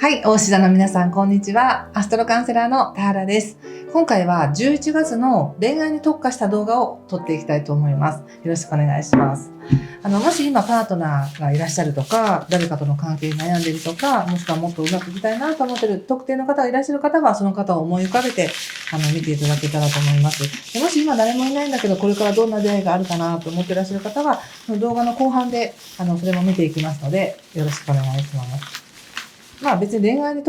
はい、大志座の皆さん、こんにちは。アストロカウンセラーの田原です。今回は11月の恋愛に特化した動画を撮っていきたいと思います。よろしくお願いします。もし今パートナーがいらっしゃるとか、誰かとの関係に悩んでいるとか、もしくはもっとうまくいきたいなと思っている特定の方がいらっしゃる方は、その方を思い浮かべて、見ていただけたらと思います。でもし今誰もいないんだけど、これからどんな出会いがあるかなと思っていらっしゃる方は、その動画の後半で、それも見ていきますので、よろしくお願いします。別に恋愛に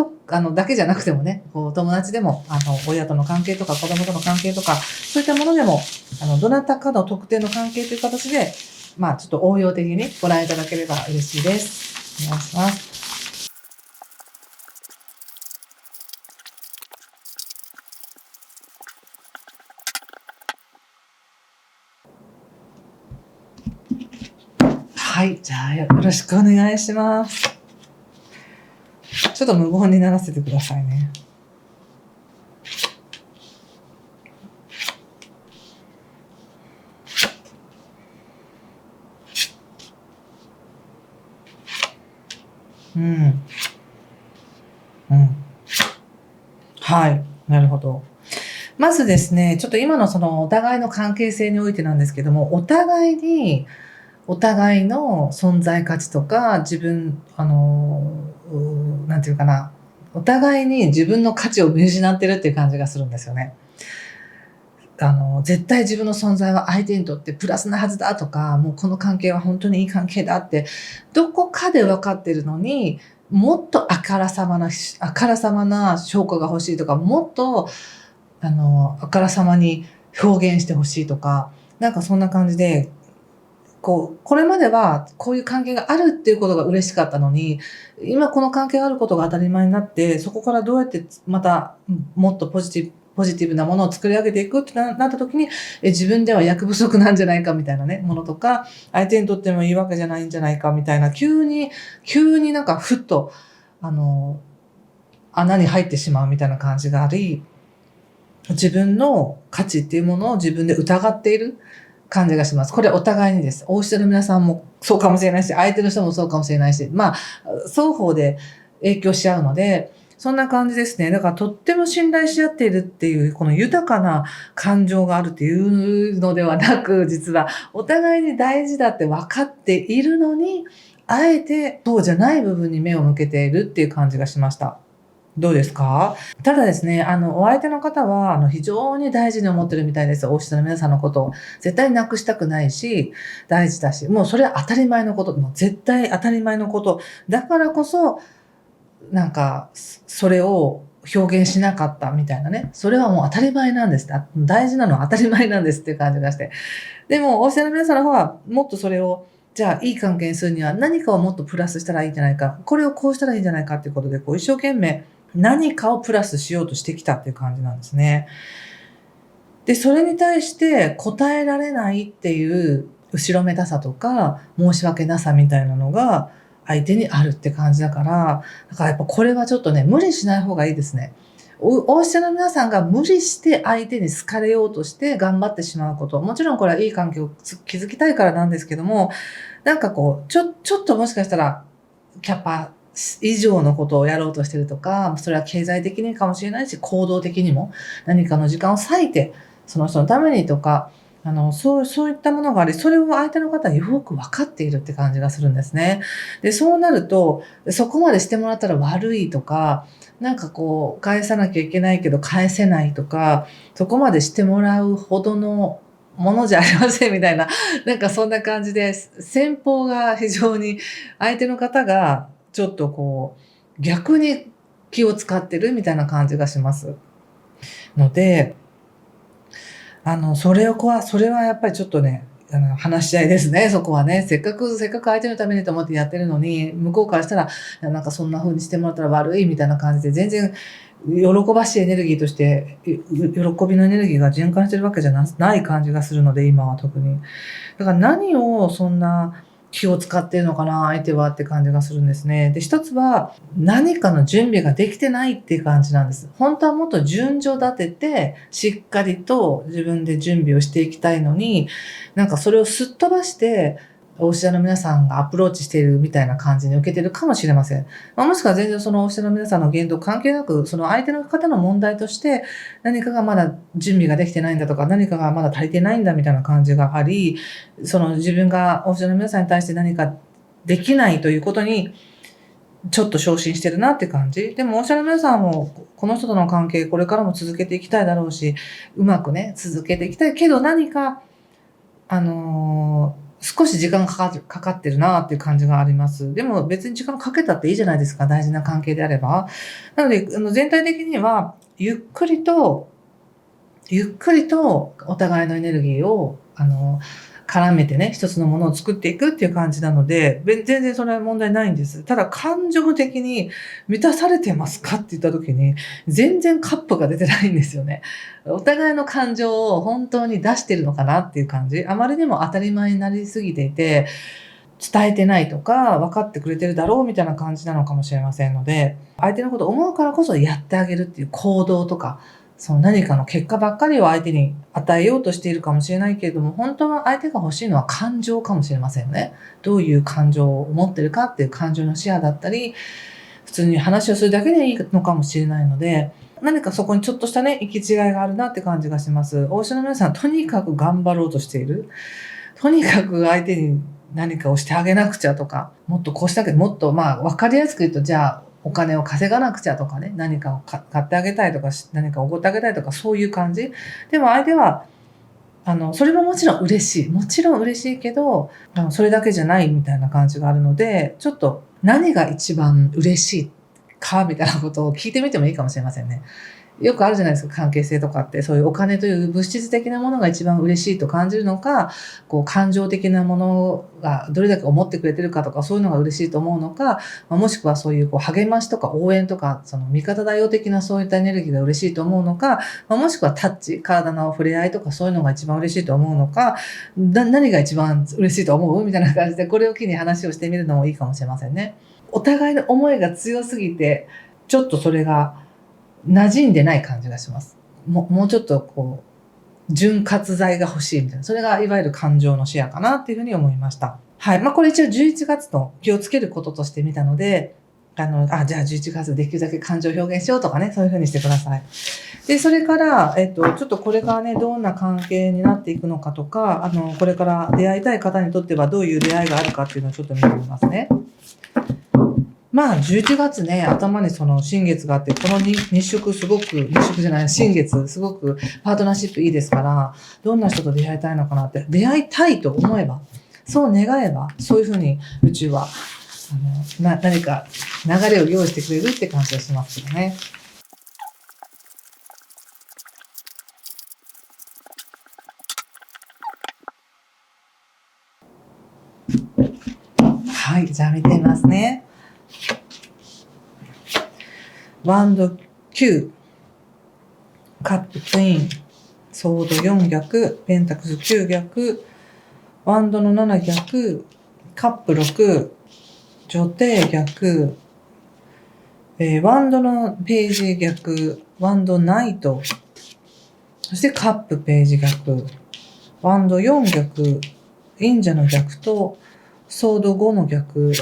だけじゃなくてもね、こう友達でも、親との関係とか子供との関係とか、そういったものでも、どなたかの特定の関係という形で、ちょっと応用的にご覧いただければ嬉しいです。お願いします。はい、じゃあよろしくお願いします。ちょっと無言にならせてくださいね。はい。なるほど。まずですね、ちょっと今のそのお互いの関係性においてなんですけども、お互いの存在価値とか、自分、なんていうかな、お互いに自分の価値を見失ってるっていう感じがするんですよね。絶対自分の存在は相手にとってプラスなはずだとか、もうこの関係は本当にいい関係だって、どこかで分かってるのに、もっとあからさまな証拠が欲しいとか、もっと、あからさまに表現して欲しいとか、なんかそんな感じで、これまではこういう関係があるっていうことが嬉しかったのに、今この関係があることが当たり前になって、そこからどうやってまた、もっとポジティブなものを作り上げていくってなった時に、自分では役不足なんじゃないかみたいなね、ものとか、相手にとってもいいわけじゃないんじゃないかみたいな、急になんかふっと、穴に入ってしまうみたいな感じがあり、自分の価値っていうものを自分で疑っている感じがします。これお互いにです。お家の皆さんもそうかもしれないし、相手の人もそうかもしれないし、双方で影響し合うので、そんな感じですね。だからとっても信頼し合っているっていう、この豊かな感情があるっていうのではなく、実はお互いに大事だって分かっているのに、あえてそうじゃない部分に目を向けているっていう感じがしました。どうですか？ただですね、お相手の方は、非常に大事に思ってるみたいです。お家の皆さんのことを。絶対なくしたくないし、大事だし、もうそれは当たり前のこと、もう絶対当たり前のこと。だからこそ、なんか、それを表現しなかったみたいなね。それはもう当たり前なんです。大事なのは当たり前なんですっていう感じがして。でも、お家の皆さんの方は、もっとそれを、じゃあ、いい関係にするには何かをもっとプラスしたらいいんじゃないか。これをこうしたらいいんじゃないかっていうことで、一生懸命、何かをプラスしようとしてきたっていう感じなんですね。で、それに対して答えられないっていう後ろめたさとか申し訳なさみたいなのが相手にあるって感じだから、やっぱこれはちょっとね、無理しない方がいいですね。おっしゃる皆さんが無理して相手に好かれようとして頑張ってしまうこと。もちろんこれはいい関係を築きたいからなんですけども、なんかちょっともしかしたらキャパ以上のことをやろうとしてるとか、それは経済的にかもしれないし、行動的にも何かの時間を割いて、その人のためにとか、そういったものがあり、それを相手の方はよく分かっているって感じがするんですね。で、そうなると、そこまでしてもらったら悪いとか、なんか返さなきゃいけないけど返せないとか、そこまでしてもらうほどのものじゃありませんみたいな、なんかそんな感じで、先方が非常に相手の方がちょっと逆に気を使ってるみたいな感じがしますので、それはやっぱりちょっとね、話し合いですね、そこはね。せっかく相手のためにと思ってやってるのに、向こうからしたら、なんかそんな風にしてもらったら悪いみたいな感じで、全然喜ばしいエネルギーとして、喜びのエネルギーが循環してるわけじゃない感じがするので、今は特に。だから何をそんな気を使ってるのかな、相手はって感じがするんですね。で、一つは何かの準備ができてないっていう感じなんです。本当はもっと順序立てて、しっかりと自分で準備をしていきたいのに、なんかそれをすっ飛ばして、お医者の皆さんがアプローチしているみたいな感じに受けてるかもしれません。もしくは全然そのお医者の皆さんの言動関係なく、その相手の方の問題として、何かがまだ準備ができてないんだとか、何かがまだ足りてないんだみたいな感じがあり、その自分がお医者の皆さんに対して何かできないということに、ちょっと昇進してるなって感じ。でも、お医者の皆さんも、この人との関係、これからも続けていきたいだろうし、うまくね、続けていきたいけど、何か、少し時間かかってるなっていう感じがあります。でも別に時間かけたっていいじゃないですか、大事な関係であれば。なので、全体的には、ゆっくりとお互いのエネルギーを、絡めてね、一つのものを作っていくっていう感じなので、全然それは問題ないんです。ただ感情的に満たされてますかって言った時に、全然カップが出てないんですよね。お互いの感情を本当に出してるのかなっていう感じ。あまりにも当たり前になりすぎていて、伝えてないとか、分かってくれてるだろうみたいな感じなのかもしれませんので、相手のことを思うからこそやってあげるっていう行動とか、その何かの結果ばっかりを相手に与えようとしているかもしれないけれども、本当は相手が欲しいのは感情かもしれませんよね。どういう感情を持ってるかっていう感情のシェアだったり、普通に話をするだけでいいのかもしれないので、何かそこにちょっとしたね、行き違いがあるなって感じがします。お医者の皆さん、とにかく頑張ろうとしている。とにかく相手に何かをしてあげなくちゃとか、もっとこうしたけど、もっと分かりやすく言うと、じゃあお金を稼がなくちゃとかね、何かを買ってあげたいとか、何かおごってあげたいとか、そういう感じ。でも相手は、それももちろん嬉しい。もちろん嬉しいけど、それだけじゃないみたいな感じがあるので、ちょっと何が一番嬉しいかみたいなことを聞いてみてもいいかもしれませんね。よくあるじゃないですか、関係性とかって。そういうお金という物質的なものが一番嬉しいと感じるのか、感情的なものがどれだけ思ってくれてるかとか、そういうのが嬉しいと思うのか、もしくはそういう励ましとか応援とか、その味方だよ的なそういったエネルギーが嬉しいと思うのか、もしくはタッチ、体の触れ合いとかそういうのが一番嬉しいと思うのか、何が一番嬉しいと思うみたいな感じで、これを機に話をしてみるのもいいかもしれませんね。お互いの思いが強すぎて、ちょっとそれが馴染んでない感じがします。もうちょっと潤滑剤が欲しいみたいな。それがいわゆる感情のシェアかなっていうふうに思いました。はい。これ一応11月の気をつけることとして見たので、じゃあ11月できるだけ感情を表現しようとかね、そういうふうにしてください。で、それから、ちょっとこれからね、どんな関係になっていくのかとか、これから出会いたい方にとってはどういう出会いがあるかっていうのをちょっと見てみますね。11月ね、頭にその新月があって、この新月すごくパートナーシップいいですから、どんな人と出会いたいのかなって、出会いたいと思えば、そう願えば、そういうふうに宇宙は、何か流れを用意してくれるって感じがしますけどね。はい、じゃあ見てみますね。ワンド9、カップツイン、ソード4逆、ペンタクス9逆、ワンドの7逆、カップ6、女帝逆、ワンドのページ逆、ワンドナイト、そしてカップページ逆、ワンド4逆、忍者の逆と、ソード5の逆、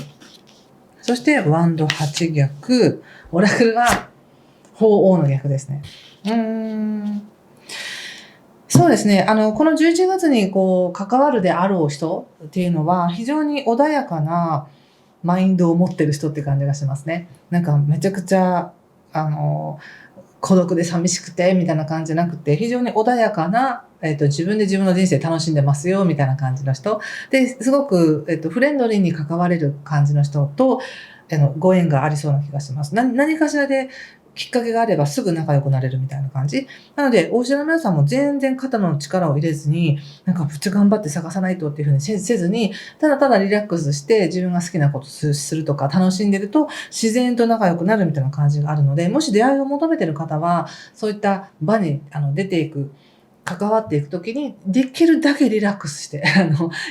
そしてワンド8逆、オラクルは鳳凰の逆ですね。そうですね。この11月に関わるであろう人っていうのは非常に穏やかなマインドを持ってる人って感じがしますね。なんかめちゃくちゃ、孤独で寂しくてみたいな感じじゃなくて、非常に穏やかな、自分で自分の人生楽しんでますよみたいな感じの人。で、すごく、フレンドリーに関われる感じの人と、ご縁がありそうな気がします。何かしらできっかけがあればすぐ仲良くなれるみたいな感じ。なので、お医者の皆さんも全然肩の力を入れずに、なんかめっちゃ頑張って探さないとっていうふうにせずに、ただただリラックスして自分が好きなことするとか楽しんでると自然と仲良くなるみたいな感じがあるので、もし出会いを求めてる方は、そういった場に出ていく、関わっていくときに、できるだけリラックスして、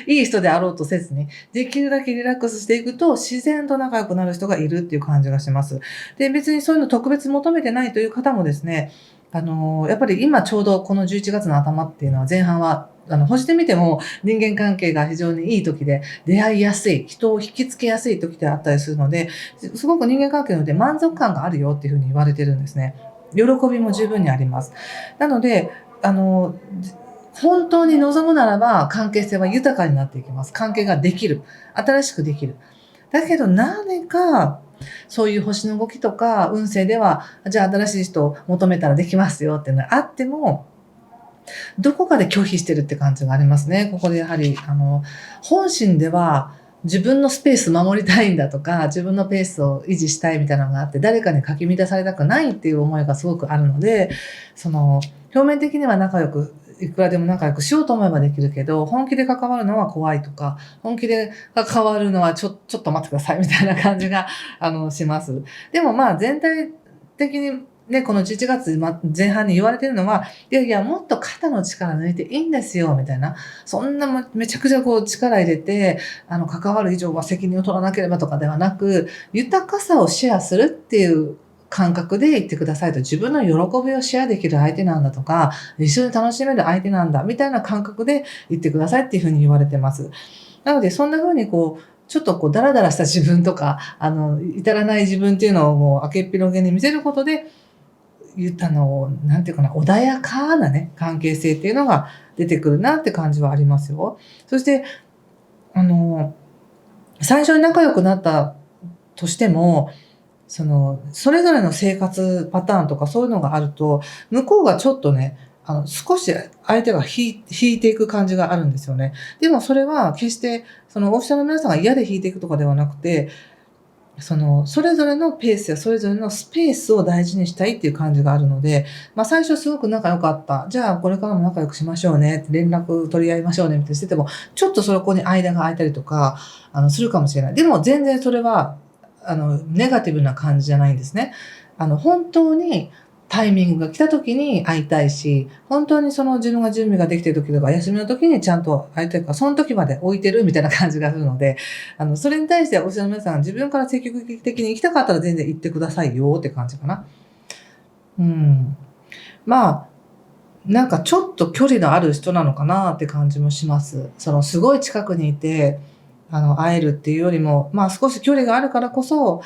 いい人であろうとせずに、できるだけリラックスしていくと、自然と仲良くなる人がいるっていう感じがします。で、別にそういうの特別求めてないという方もですね、やっぱり今ちょうどこの11月の頭っていうのは前半は、星で見ても人間関係が非常にいい時で出会いやすい、人を引きつけやすい時であったりするので、すごく人間関係ので満足感があるよっていうふうに言われてるんですね。喜びも十分にあります。なので、本当に望むならば関係性は豊かになっていきます。関係ができる。新しくできる。だけど何か、そういう星の動きとか運勢では、じゃあ新しい人を求めたらできますよっていうのがあっても、どこかで拒否してるって感じがありますね。ここでやはり、本心では自分のスペース守りたいんだとか、自分のペースを維持したいみたいなのがあって、誰かにかき乱されたくないっていう思いがすごくあるので、表面的には仲良く、いくらでも仲良くしようと思えばできるけど、本気で関わるのは怖いとか、本気で関わるのはちょっと待ってくださいみたいな感じが、します。でもまあ全体的にね、この11月前半に言われてるのは、いやいや、もっと肩の力抜いていいんですよ、みたいな。そんなめちゃくちゃこう力入れて、関わる以上は責任を取らなければとかではなく、豊かさをシェアするっていう感覚で言ってくださいと、自分の喜びをシェアできる相手なんだとか、一緒に楽しめる相手なんだ、みたいな感覚で言ってくださいっていうふうに言われてます。なので、そんな風にちょっとダラダラした自分とか、至らない自分っていうのをもう明けっぴろげに見せることで、なんていうかな、穏やかなね、関係性っていうのが出てくるなって感じはありますよ。そして、最初に仲良くなったとしても、それぞれの生活パターンとかそういうのがあると、向こうがちょっとね、少し相手が引いていく感じがあるんですよね。でもそれは決して、オフィシャルの皆さんが嫌で引いていくとかではなくて、それぞれのペースやそれぞれのスペースを大事にしたいっていう感じがあるので、最初すごく仲良かった。じゃあこれからも仲良くしましょうね。連絡取り合いましょうね。ってしてても、ちょっとそこに間が空いたりとか、するかもしれない。でも全然それは、ネガティブな感じじゃないんですね。本当にタイミングが来た時に会いたいし、本当に自分が準備ができている時とか、休みの時にちゃんと会いたいから、その時まで置いてるみたいな感じがするので、それに対しておっしゃる皆さん、自分から積極的に行きたかったら全然行ってくださいよって感じかな。なんかちょっと距離のある人なのかなって感じもします。すごい近くにいて、会えるっていうよりも、少し距離があるからこそ、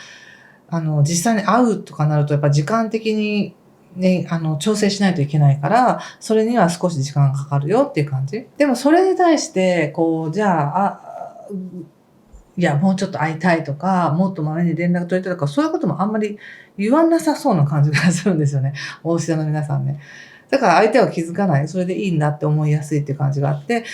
実際に会うとかなると、やっぱ時間的にね、調整しないといけないから、それには少し時間がかかるよっていう感じ。でもそれに対して、じゃあ、いや、もうちょっと会いたいとか、もっとまめに連絡取りたいとか、そういうこともあんまり言わなさそうな感じがするんですよね。大牛座の皆さんね。だから相手は気づかない。それでいいんだって思いやすいっていう感じがあって、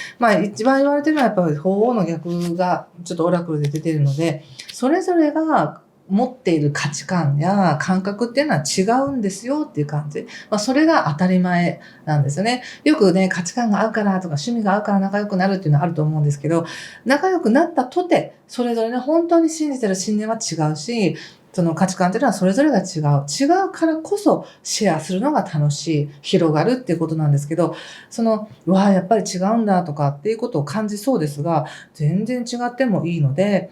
一番言われてるのはやっぱり鳳凰の逆がちょっとオラクルで出てるので、それぞれが持っている価値観や感覚っていうのは違うんですよっていう感じ。それが当たり前なんですよね。よくね、価値観が合うからとか趣味が合うから仲良くなるっていうのはあると思うんですけど、仲良くなったとて、それぞれね、本当に信じてる信念は違うし、その価値観っていうのはそれぞれが違う。違うからこそシェアするのが楽しい、広がるっていうことなんですけど、やっぱり違うんだとかっていうことを感じそうですが、全然違ってもいいので、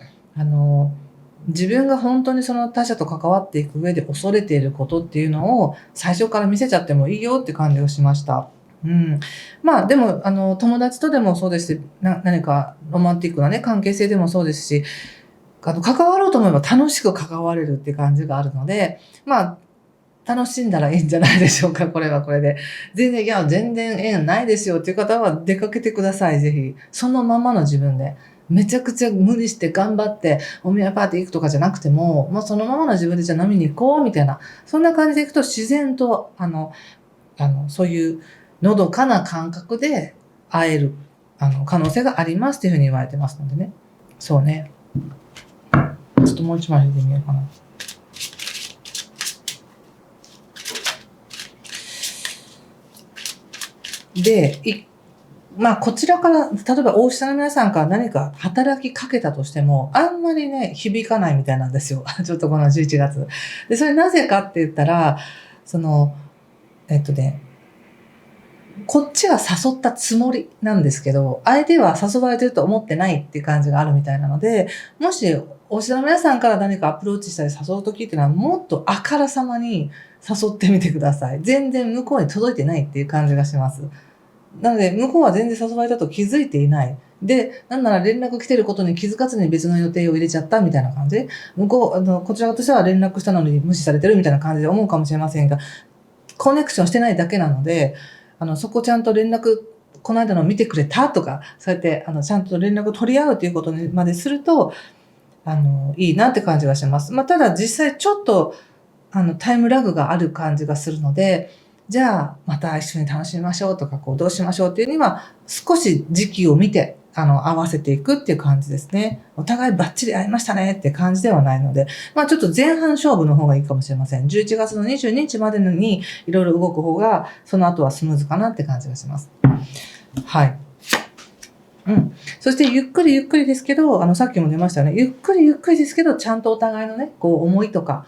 自分が本当にその他者と関わっていく上で恐れていることっていうのを最初から見せちゃってもいいよって感じがしました。でも、友達とでもそうですし、何かロマンティックなね、関係性でもそうですし、関わろうと思えば楽しく関われるって感じがあるので、楽しんだらいいんじゃないでしょうか、これはこれで。全然縁ないですよっていう方は出かけてください、ぜひ。そのままの自分で。めちゃくちゃ無理して頑張ってお見合いパーティー行くとかじゃなくても、そのままの自分でじゃあ飲みに行こうみたいな、そんな感じで行くと自然と、そういうのどかな感覚で会える、可能性がありますっていうふうに言われてますのでね。そうね。ちょっともう一枚引いてみようかな。で、こちらから、例えば大牛座の皆さんから何か働きかけたとしても、あんまりね、響かないみたいなんですよ。ちょっとこの11月。で、それなぜかって言ったら、こっちは誘ったつもりなんですけど、相手は誘われてると思ってないっていう感じがあるみたいなので、もし、おしの皆さんから何かアプローチしたり誘うときっていうのは、もっとあからさまに誘ってみてください。全然向こうに届いてないっていう感じがします。なので、向こうは全然誘われたと気づいていない。で、なんなら連絡来てることに気づかずに別の予定を入れちゃったみたいな感じ。こちらとしては連絡したのに無視されてるみたいな感じで思うかもしれませんが、コネクションしてないだけなので、そこちゃんと連絡、この間の見てくれたとか、そうやって、ちゃんと連絡取り合うということにまですると、いいなって感じがします。ただ実際ちょっと、タイムラグがある感じがするので、じゃあ、また一緒に楽しみましょうとか、どうしましょうっていうには、少し時期を見て、合わせていくっていう感じですね。お互いバッチリ会いましたねって感じではないので、ちょっと前半勝負の方がいいかもしれません。11月の22日までにいろいろ動く方が、その後はスムーズかなって感じがします。はい。そしてゆっくりゆっくりですけど、さっきも出ましたよね。ゆっくりゆっくりですけど、ちゃんとお互いのね、思いとか、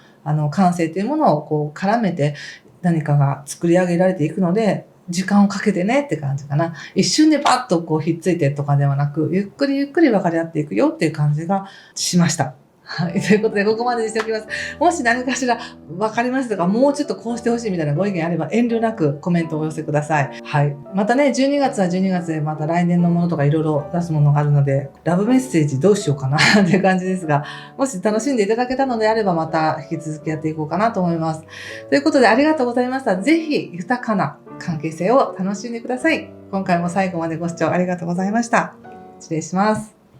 感性というものを絡めて何かが作り上げられていくので、時間をかけてねって感じかな。一瞬でパッとひっついてとかではなく、ゆっくりゆっくり分かり合っていくよっていう感じがしました。はい。ということで、ここまでにしておきます。もし何かしら分かりますとか、もうちょっとこうしてほしいみたいなご意見あれば、遠慮なくコメントをお寄せください。はい。またね、12月は12月でまた来年のものとかいろいろ出すものがあるので、ラブメッセージどうしようかなっていう感じですが、もし楽しんでいただけたのであれば、また引き続きやっていこうかなと思います。ということで、ありがとうございました。ぜひ、豊かな関係性を楽しんでください。今回も最後までご視聴ありがとうございました。失礼します。